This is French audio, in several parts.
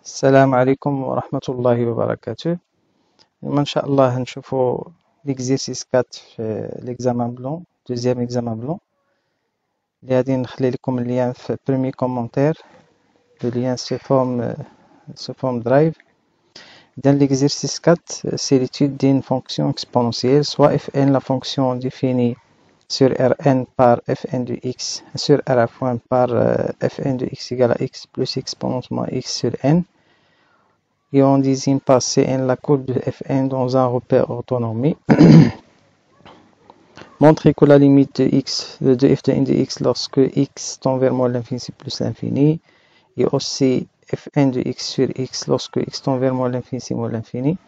السلام عليكم ورحمة الله وبركاته. إن شاء الله نشوفوا l'exercice 4 في l'examen blanc, deuxième examen blanc. اللي غادي نخلي لكم اللين في premier commentaire. Le lien se forme drive. Dans l'exercice 4, c'est l'étude d'une fonction exponentielle, soit fn, la fonction définie sur Rn par fn de x, sur R point par fn de x égale à x plus exponence moins x sur n. Et on désigne par Cn la courbe de Fn dans un repère orthonormé. Montrer que la limite de f de n de x lorsque x tend vers moins l'infini c'est plus l'infini. Et aussi Fn de x sur x lorsque x tend vers moins l'infini c'est moins l'infini.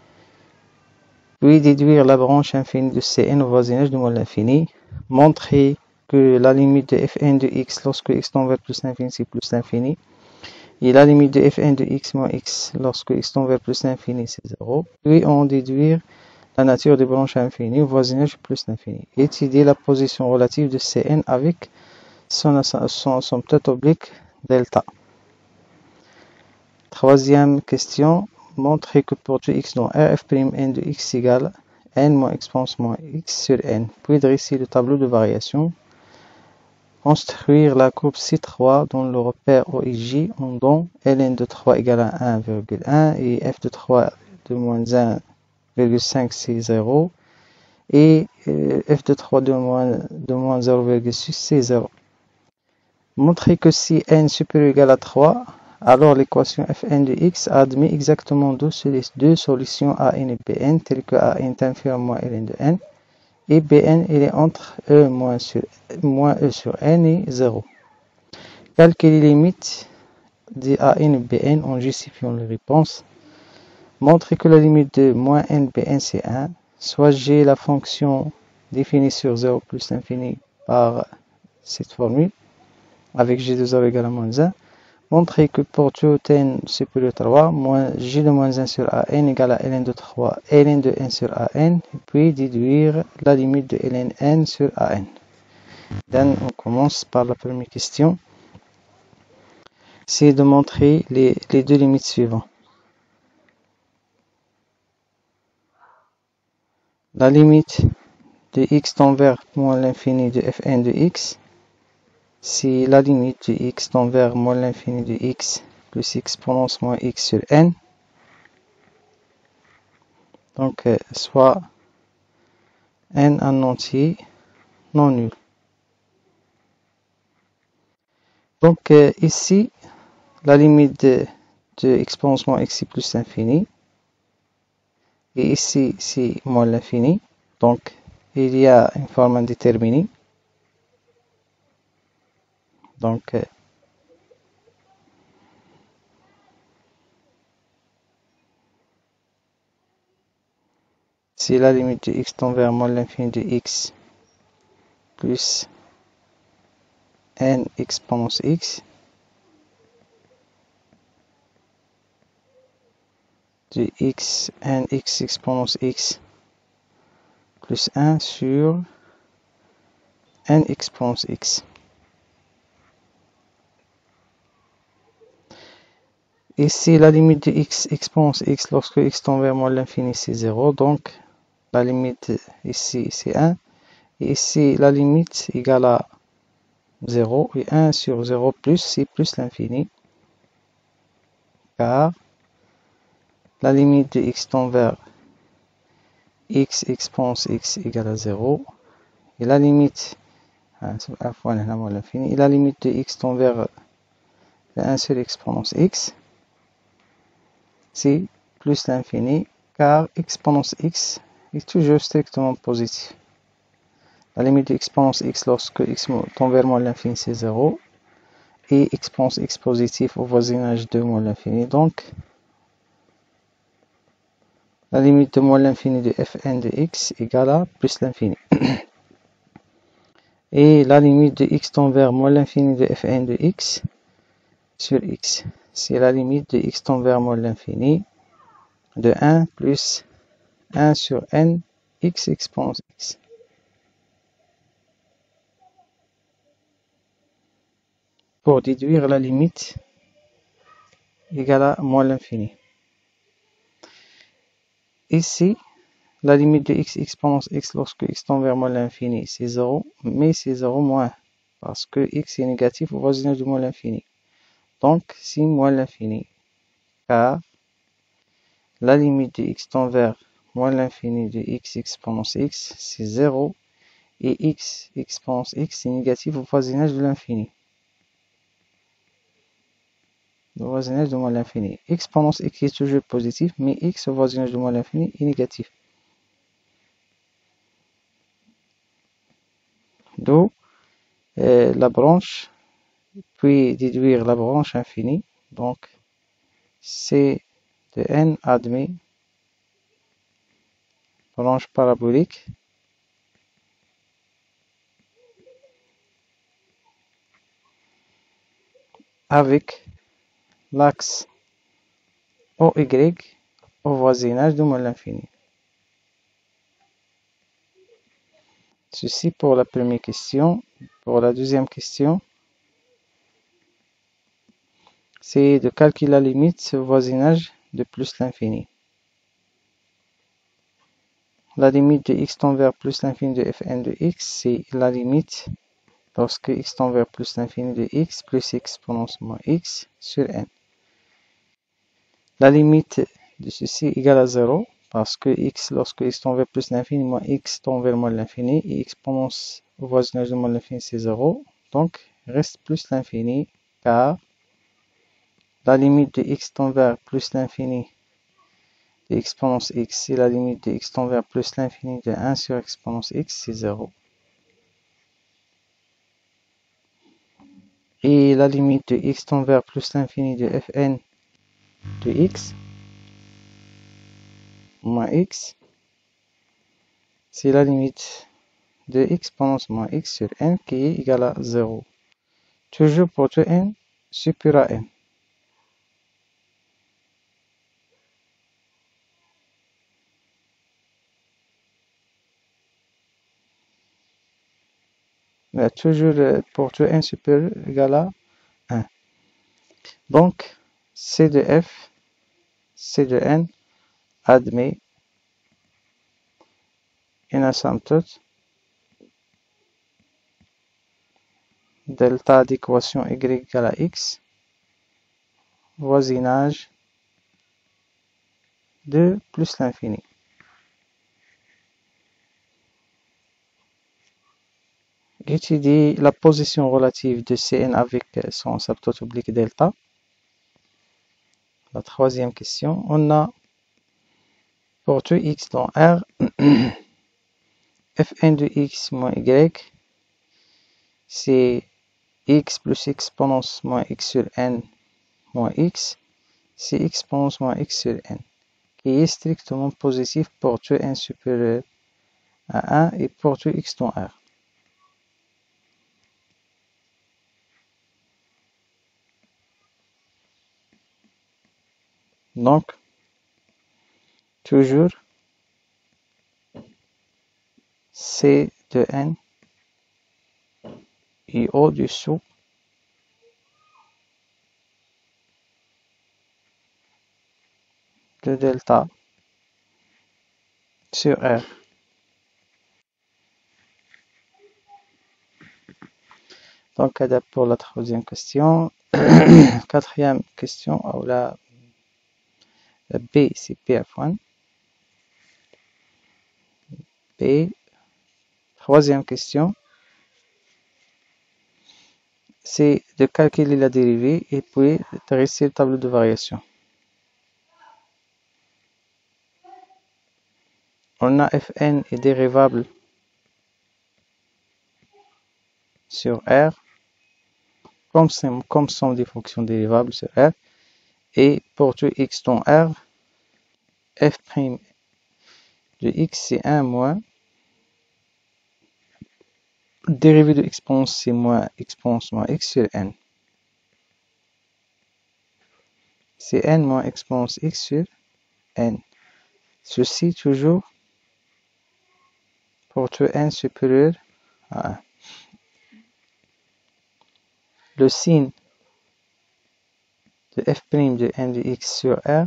Puis déduire la branche infinie de Cn au voisinage de moins l'infini. Montrer que la limite de Fn de x lorsque x tend vers plus l'infini c'est plus l'infini. Et la limite de fn de x moins x lorsque x tend vers plus l'infini c'est 0. Puis on déduire la nature des branches infinies au voisinage plus l'infini. Étudier la position relative de Cn avec son asymptote oblique delta. Troisième question. Montrer que pour tout x dont Rf'(n) de x égale n moins exponence moins x sur n. Puis dresser le tableau de variation. Construire la courbe C3 dans le repère OIJ en dont ln de 3 égale à 1,1 et f de 3 de moins 1,5 c'est 0 et f de 3 de moins 0,6 c'est 0. Montrer que si n supérieur ou égal à 3, alors l'équation fn de x admet exactement deux solutions a n et bn telles que a n est inférieur à moins ln de n. Et Bn il est entre E moins E sur n et 0. Calculer les limites de An et Bn en justifiant les réponses. Montrer que la limite de moins n Bn c'est 1. Soit G la fonction définie sur 0 plus l'infini par cette formule avec G de 0 égale à moins 1. Montrer que pour tout n supérieur à 3, G de moins 1 sur An égale à ln de 3, ln de n sur An, et puis déduire la limite de ln n sur An. Donc, on commence par la première question. C'est de montrer les deux limites suivantes. La limite de x tend vers moins l'infini de fn de x, c'est la limite de x tend vers moins l'infini de x plus exponence moins x sur n. Donc, soit n un entier non nul. Donc, ici, la limite de exponence moins x c'est plus l'infini. Et ici, c'est moins l'infini. Donc, il y a une forme indéterminée. Donc, c'est la limite de x tend vers moins l'infini de x plus n exponence x de x n x exponence x plus 1 sur n exponence x. Ici, la limite de x exponence x lorsque x tend vers moins l'infini c'est 0. Donc, la limite ici c'est 1. Et ici, la limite égale à 0 et 1 sur 0 plus, c'est plus l'infini. Car la limite de x tend vers x exponence x égale à 0. Et la limite, et la limite de x tend vers 1 sur exponence x, c'est plus l'infini, car exponence x est toujours strictement positif. La limite de exponence x lorsque x tend vers moins l'infini c'est 0. Et exponence x positif au voisinage de moins l'infini. Donc, la limite de moins l'infini de fn de x égale à plus l'infini. Et la limite de x tend vers moins l'infini de fn de x sur x. C'est la limite de x tend vers moins l'infini de 1 plus 1 sur n x exponence x. Pour déduire la limite égale à moins l'infini. Ici, la limite de x exponence x lorsque x tend vers moins l'infini, c'est 0, mais c'est 0 moins, parce que x est négatif au voisinage de moins l'infini. Donc, si moins l'infini, car la limite de x tend vers moins l'infini de x exponence x, c'est 0, et x exponence x est négatif au voisinage de l'infini. Le voisinage de moins l'infini. Exponence x est toujours positif, mais x au voisinage de moins l'infini est négatif. D'où la branche, puis déduire la branche infinie. Donc, C de n admet branche parabolique avec l'axe OY au voisinage de moins l'infini. Ceci pour la première question. Pour la deuxième question, c'est de calculer la limite au voisinage de plus l'infini. La limite de x tend vers plus l'infini de fn de x, c'est la limite lorsque x tend vers plus l'infini de x plus exponence moins x sur n. La limite de ceci est égale à 0, parce que x, lorsque x tend vers plus l'infini, moins x tend vers moins l'infini, et exponence au voisinage de moins l'infini, c'est 0. Donc, reste plus l'infini, car la limite de x tend vers plus l'infini de exponence x, c'est la limite de x tend vers plus l'infini de 1 sur exponence x, c'est 0. Et la limite de x tend vers plus l'infini de fn de x, moins x, c'est la limite de exponence moins x sur n qui est égal à 0. Toujours pour tout n supérieur à n. Mais toujours pour tout n supérieur égal à 1. Donc, C de f, C de n admet une asymptote delta d'équation y égale à x, voisinage de plus l'infini. Étudier la position relative de Cn avec son asymptote oblique delta. La troisième question, on a pour tout x dans R, fn de x moins y, c'est x plus exponence moins x sur n moins x, c'est exponence moins x sur n, qui est strictement positif pour tout n supérieur à 1 et pour tout x dans R. Donc, toujours C de n est au-dessous de delta sur R. Donc, adapte pour la troisième question. Quatrième question, ou la B, c'est PF1. B, troisième question, c'est de calculer la dérivée et puis de dresser le tableau de variation. On a Fn est dérivable sur R, comme sont des fonctions dérivables sur R, et pour tout x dans R, f' de x c'est 1 moins, dérivée de exponence c'est moins exponence moins x sur n. C'est n moins exponence x sur n. Ceci toujours pour tout n supérieur à 1. Le signe de f' de n de x sur R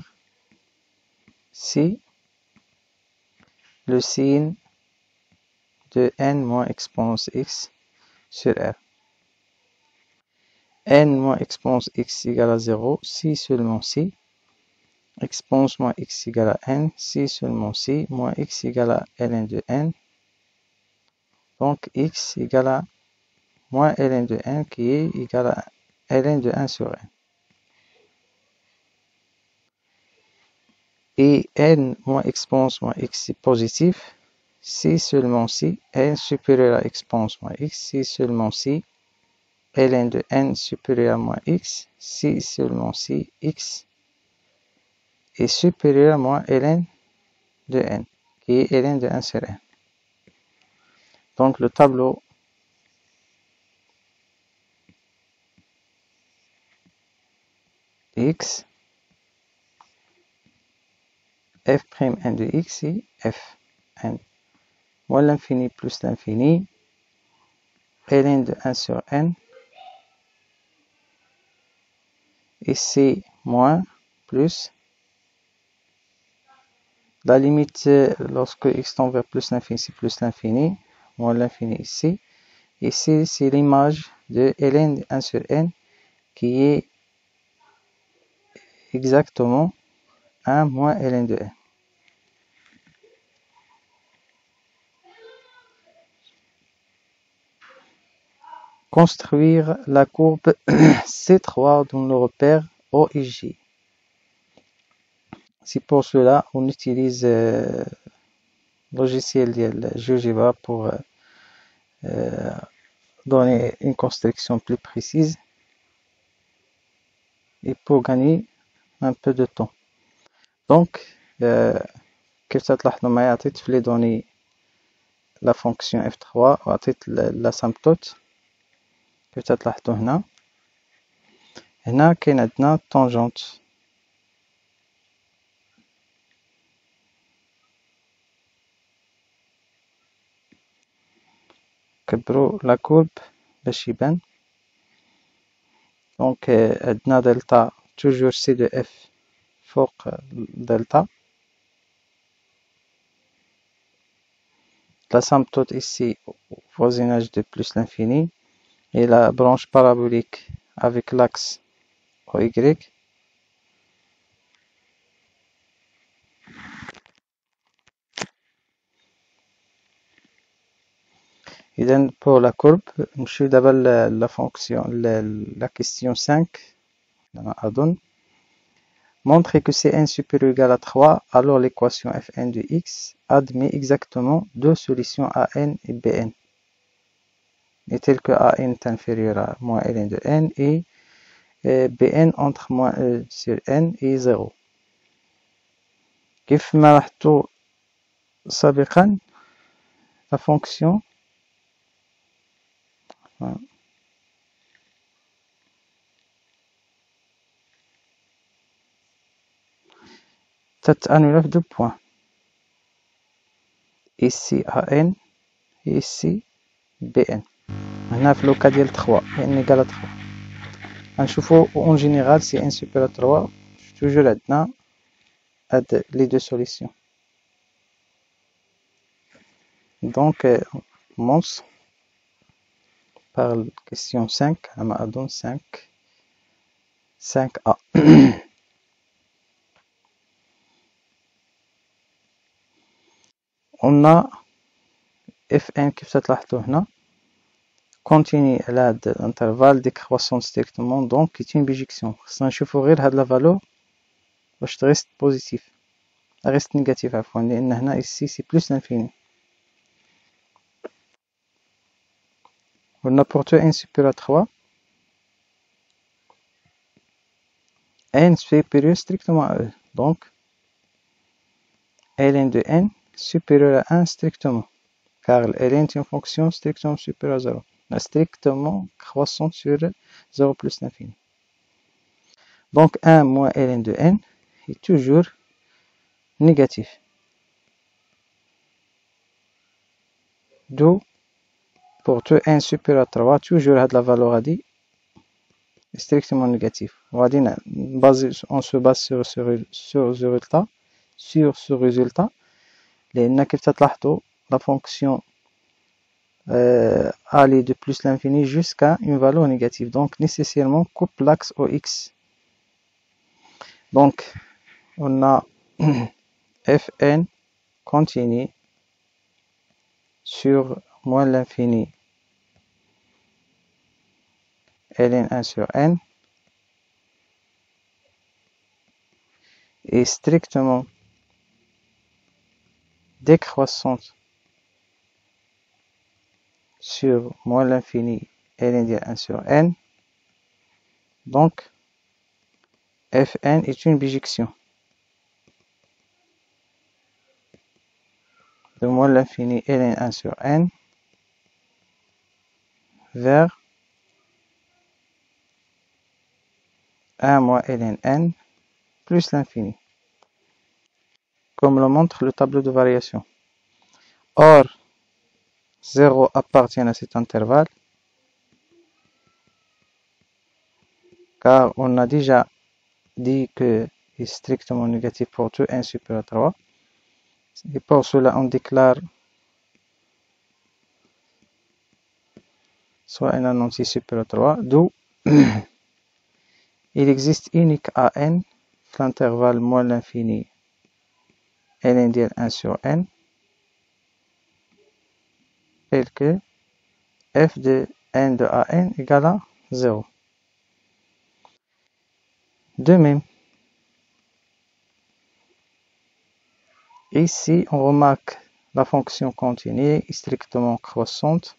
si le signe de n moins exponence x sur R. N moins exponence x égale à 0 si seulement si exponence moins x égale à n si seulement si moins x égale à ln de n. Donc x égale à moins ln de n qui est égal à ln de 1 sur n. Et n moins exponence moins x est positif si seulement si n supérieur à exponence moins x, si seulement si ln de n supérieur à moins x, si seulement si x est supérieur à moins ln de n, qui est ln de 1 sur n. Donc le tableau x, f'n de x est fn moins l'infini plus l'infini, ln de 1 sur n, et c moins plus la limite lorsque x tend vers plus l'infini, c'est plus l'infini, moins l'infini ici. Ici, c'est l'image de ln de 1 sur n qui est exactement 1 moins ln de n. Construire la courbe C3 dans le repère O et J. C'est pour cela qu'on utilise le logiciel de GeoGebra pour donner une construction plus précise et pour gagner un peu de temps. Donc, كيف تلاحظوا معايا عطيت في لي دوني لا فونكسيون f3 وعطيت لاسامبتوت كيف تلاحظوا هنا كاين عندنا طونجونت كبروا لا كورب باش يبان. دونك عندنا دلتا توجور سي دو اف فوق دلتا. L'asymptote ici, voisinage de plus l'infini, et la branche parabolique avec l'axe OY. Et donc pour la courbe, je suis d'abord la fonction, la question 5, montrer que Cn supérieur ou égal à 3, alors l'équation Fn de x admet exactement deux solutions An et Bn, et telles que An est inférieur à moins ln de n et Bn entre moins e sur n et 0. كيف ما لاحظتوا سابقا la fonction تتأنى في deux points, ici AN et ici BN. هنا في لوكا ديال 3 n égale à 3 غنشوفو en général si n supérieur à 3 toujours عندنا هاد les deux solutions. Donc on commence par la question 5 à donne 5a. On a fn كيف تلاحظوا هنا continue على هاد الانترفال décroissant strictement, donc c'est une bijection. خصنا نشوفو غير هاد لا فالور باش تغيست بوزيتيف reste négatif عفوا لأن هنا ici c'est plus l'infini. On a pour n supérieur à 3, n supérieur strictement à e, donc ln de n supérieur à 1 strictement, car ln est une fonction strictement supérieure à 0, strictement croissante sur 0 plus l'infini. Donc 1 moins ln de n est toujours négatif. D'où pour n supérieur à 3, toujours la valeur a dit strictement négatif. On se base sur ce résultat. لأن كيف تلاحظوا la fonction aller de plus l'infini jusqu'à une valeur négative. Donc nécessairement coupe l'axe OX. Donc on a Fn continue sur moins l'infini ln 1 sur n est strictement décroissante sur moins l'infini ln de 1 sur n. Donc Fn est une bijection de moins l'infini ln 1 sur n vers 1 moins ln n plus l'infini, comme le montre le tableau de variation. Or, 0 appartient à cet intervalle, car on a déjà dit que est strictement négatif pour tout n supérieur à 3. Et pour cela, on déclare soit n en entier supérieur à 3, d'où il existe unique à n l'intervalle moins l'infini ln de 1 sur n, tel que f de n de an égale à 0. De même, ici on remarque la fonction continue est strictement croissante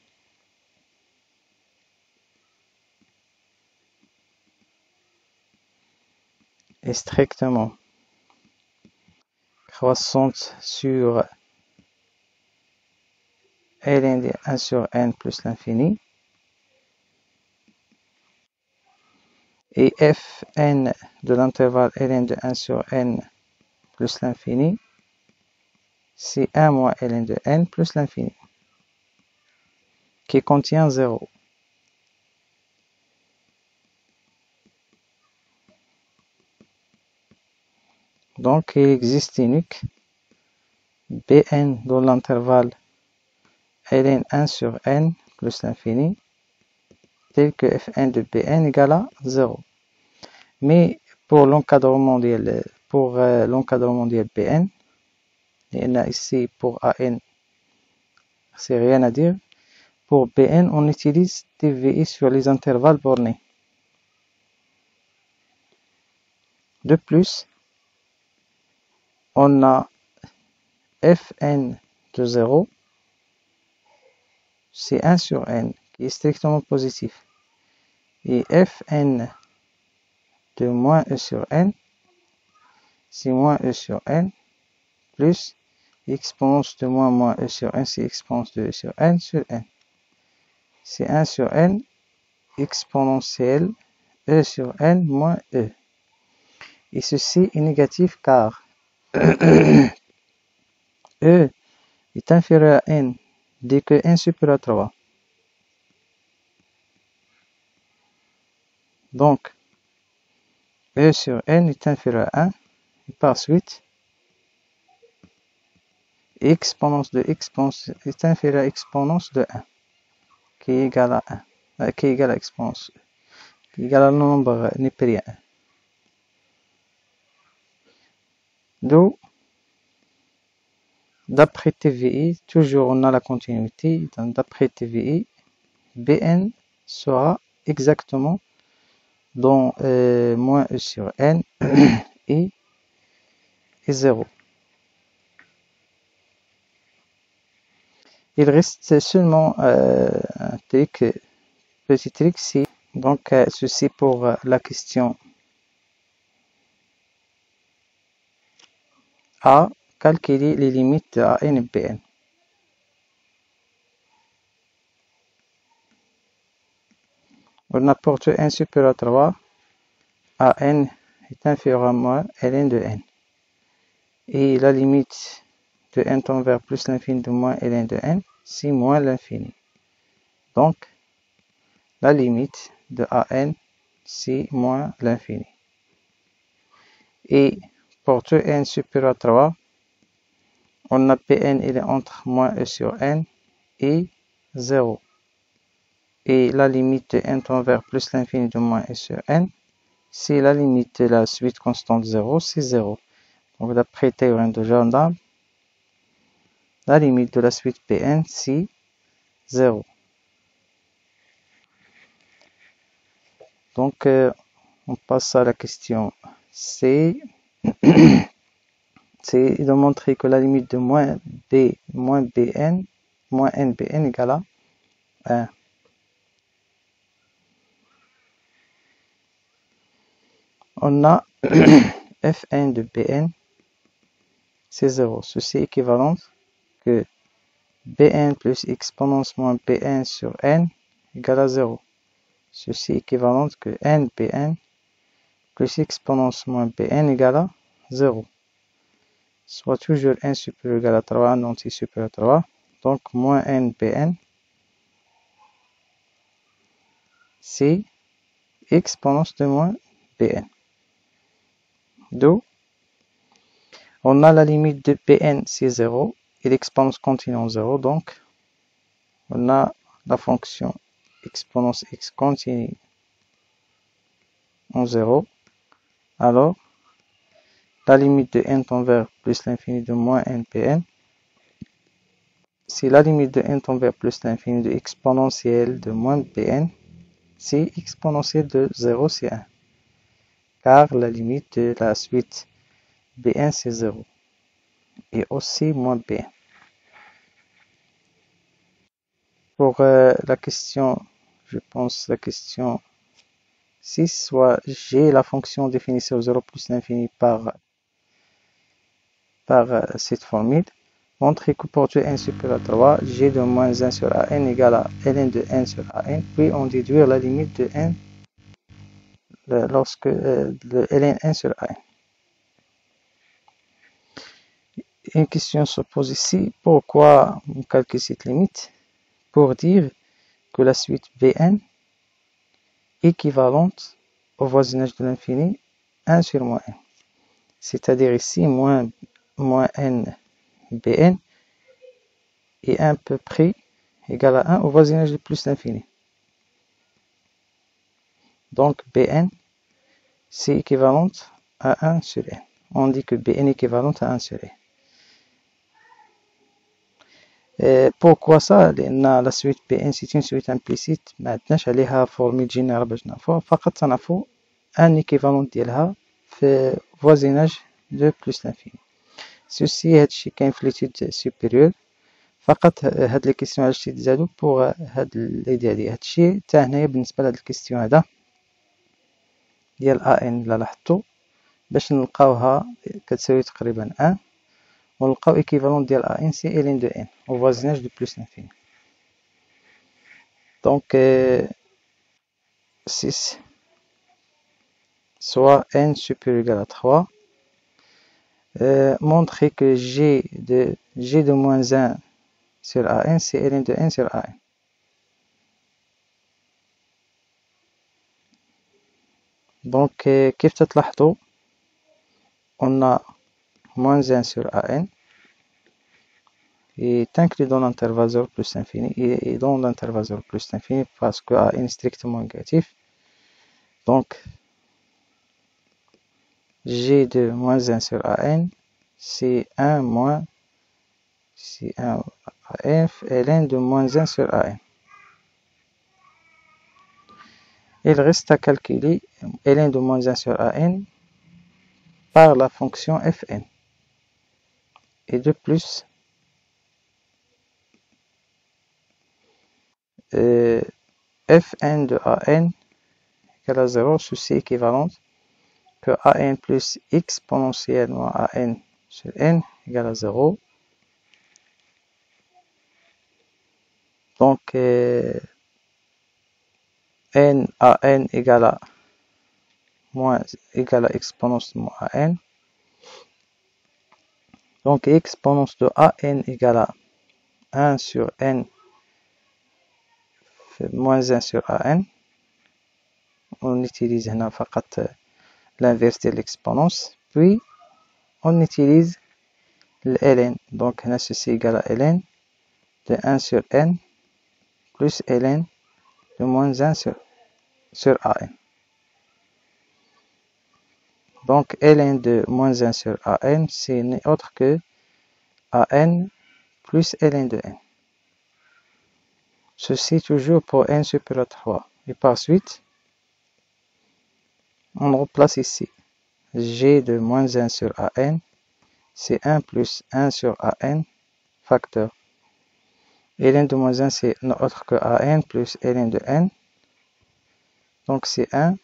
sur ln de 1 sur n plus l'infini, et fn de l'intervalle ln de 1 sur n plus l'infini, c'est 1 moins ln de n plus l'infini, qui contient 0. Donc, il existe unique Bn dans l'intervalle ln 1 sur n plus l'infini, tel que Fn de Bn égale à 0. Mais pour l'encadrement de Bn, et là ici pour An, c'est rien à dire. Pour Bn, on utilise TVI sur les intervalles bornés. De plus, on a Fn de 0, c'est 1 sur n, qui est strictement positif. Et Fn de moins e sur n, c'est moins e sur n, plus exponence de moins e sur n, c'est exponence de e sur n sur n. C'est 1 sur n exponentielle e sur n moins e. Et ceci est négatif car e est inférieur à n dès que n supérieur à 3. Donc, e sur n est inférieur à 1, et par suite, exponence de exponence est inférieur à exponence de 1, qui est égal à 1, qui est égal à exponence, qui est égal à le nombre népérien 1. D'où, d'après TVI, toujours on a la continuité, d'après TVI, Bn sera exactement dans moins e sur n et 0. Il reste seulement un petit trick, c'est donc ceci pour la question A, calculer les limites de An et Bn. On a pour tout n supérieur à 3, An est inférieur à moins ln de n. Et la limite de n tend vers plus l'infini de moins ln de n, c'est moins l'infini. Donc, la limite de An, si moins l'infini. Et pour tout n supérieur à 3, on a Pn, il est entre moins e sur n et 0. Et la limite de n tend vers plus l'infini de moins e sur n, si la limite de la suite constante 0, c'est 0. Donc d'après le théorème de Jordan, la limite de la suite Pn, c'est 0. Donc on passe à la question C. C'est de montrer que la limite de moins b moins bn moins nbn égale à 1. On a fn de bn, c'est 0. Ceci est équivalent que bn plus exponence moins bn sur n égale à 0. Ceci est équivalent que nbn plus exponence moins bn égale à 0. Soit toujours n supérieur ou égal à 3, un entier supérieur à 3. Donc moins nbn, c'est exponence de moins bn. D'où on a la limite de bn, c'est 0, et l'exponence continue en 0. Donc on a la fonction exponence x continue en 0. Alors la limite de n tend vers plus l'infini de moins nbn. Si la limite de n tend vers plus l'infini de exponentielle de moins bn, c'est exponentielle de 0, c'est 1. Car la limite de la suite bn, c'est 0. Et aussi moins bn. Pour la question, je pense la question 6, soit j'ai la fonction définie sur 0 plus l'infini par cette formule. Montrer que pour tout n supérieur à 3, g de moins 1 sur an égale à ln de n sur an, puis on déduire la limite de n lorsque le ln 1 sur an. Une question se pose ici, pourquoi on calcule cette limite? Pour dire que la suite bn est équivalente au voisinage de l'infini 1 sur moins n. C'est-à-dire ici, moins n bn est à peu près égal à 1 au voisinage de plus l'infini. Donc bn, c'est équivalent à 1 sur n. On dit que bn est équivalent à 1 sur n. Pourquoi ça? La suite bn c'est une suite implicite ما عندناش عليها formule générale باش نعرفوها فقط تنعرفو ان équivalent ديالها في voisinage de plus l'infini. Ceci هادشي كاين في l'étude supérieure. فقط هاد لي كيسيون علاش تيتزادو بوغ هاد ليديا ديال هادشي حتى هنايا بالنسبه لهاد الكيسيون هذا ديال ان الا لاحظتو باش نلقاوها كتساوي تقريبا 1 ونلقاو équivalent ديال ان سي ln de n au voisinage de plus l'infini. Donc 6 soit n supérieur ou égal à 3 montrer que g de moins 1 sur an c'est ln de n sur an. Donc كيف تلاحظوا on a moins 1 sur an est inclus dans l'intervalle 0 plus l'infini et dans l'intervalle 0 plus l'infini parce que an est strictement négatif. Donc g de moins 1 sur an c'est 1 moins c'est 1 f ln de moins 1 sur an. Il reste à calculer ln de moins 1 sur an par la fonction fn. Et de plus, fn de an égale à 0, ceci est équivalent que an plus exponentielle moins an sur n égale à 0. Donc, n égale à moins égale à exponence de moins an. Donc, exponence de an égale à 1 sur n fait moins 1 sur an. on utilise هنا فقط l'inverse de l'exponence, puis on utilise le ln. Donc هنا ceci égale à ln de 1 sur n plus ln de moins 1 sur an. Donc ln de moins 1 sur an, c'est n'est autre que an plus ln de n. Ceci toujours pour n supérieur à 3. Et par suite, on remplace ici g de moins 1 sur an, c'est 1 plus 1 sur an, facteur. ln de moins 1, c'est non autre que an plus ln de n. Donc c'est 1.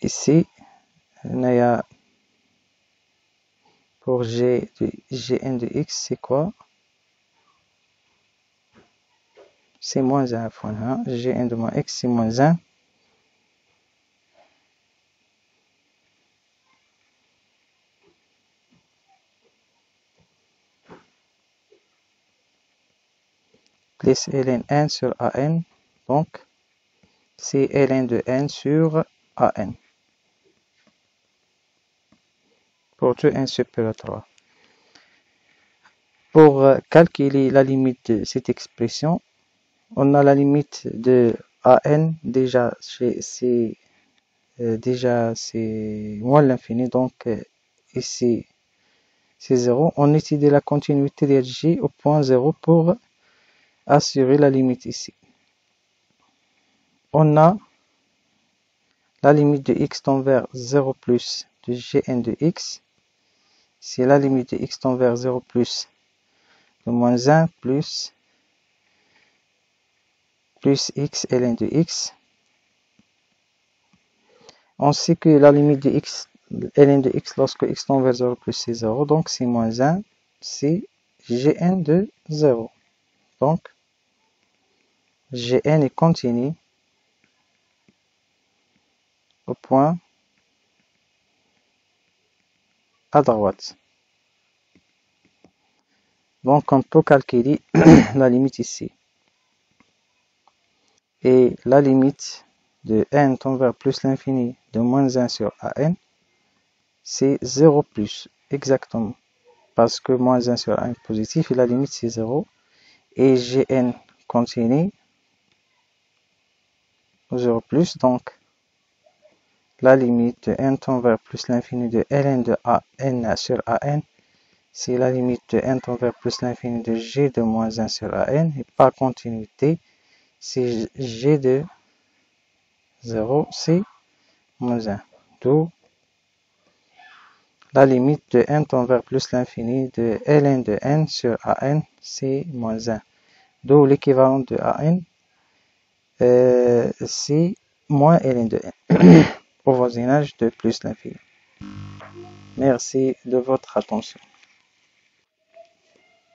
Ici, il y a pour gn de x, c'est quoi? C'est moins 1 fois 1. Gn de moins x, c'est moins 1. Plus ln n sur an. Donc, c'est ln de n sur an. Pour tout n supérieur à 3. Pour calculer la limite de cette expression, on a la limite de an, déjà c'est moins l'infini, donc ici c'est 0. On utilise la continuité de j au point 0 pour assurer la limite ici. On a la limite de x tend vers 0 plus de gn de x. C'est la limite de x tend vers 0 plus de moins 1 plus x ln de x. On sait que la limite de x, ln de x lorsque x tend vers 0 plus c'est 0. Donc c'est moins 1, c'est gn de 0. Donc gn est continu au point à droite. Donc on peut calculer la limite ici. Et la limite de n tend vers plus l'infini de moins 1 sur an, c'est 0 plus, exactement. Parce que moins 1 sur 1 est positif et la limite c'est 0. Et gn continue au 0 plus, donc la limite de n tend vers plus l'infini de ln de n sur an, c'est la limite de n tend vers plus l'infini de g de moins 1 sur an, et par continuité, c'est g de 0, c'est moins 1. D'où la limite de n tend vers plus l'infini de ln de n sur an, c'est moins 1. D'où l'équivalent de an, c'est moins ln de n, au voisinage de plus l'infini. Merci de votre attention.